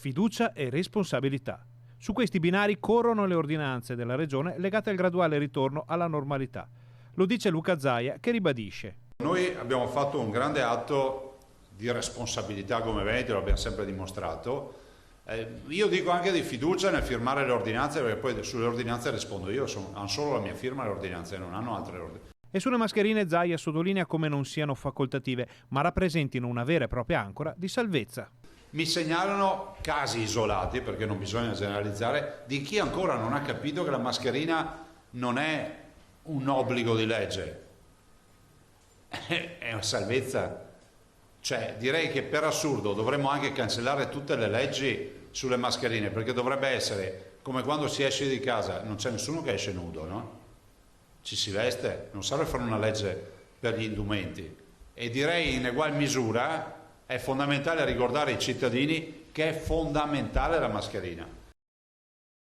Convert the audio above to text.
fiducia e responsabilità. Su questi binari corrono le ordinanze della Regione legate al graduale ritorno alla normalità. Lo dice Luca Zaia, che ribadisce: noi abbiamo fatto un grande atto di responsabilità come Veneti, lo abbiamo sempre dimostrato. Io dico anche di fiducia nel firmare le ordinanze, perché poi sulle ordinanze rispondo io, hanno solo la mia firma le ordinanze, non hanno altre ordinanze. E sulle mascherine Zaia sottolinea come non siano facoltative, ma rappresentino una vera e propria ancora di salvezza. Mi segnalano casi isolati, perché non bisogna generalizzare, di chi ancora non ha capito che la mascherina non è un obbligo di legge, è una salvezza. Cioè, direi che per assurdo dovremmo anche cancellare tutte le leggi sulle mascherine, perché dovrebbe essere come quando si esce di casa, non c'è nessuno che esce nudo, no? Ci si veste, non serve fare una legge per gli indumenti. E direi in egual misura è fondamentale ricordare ai cittadini che è fondamentale la mascherina.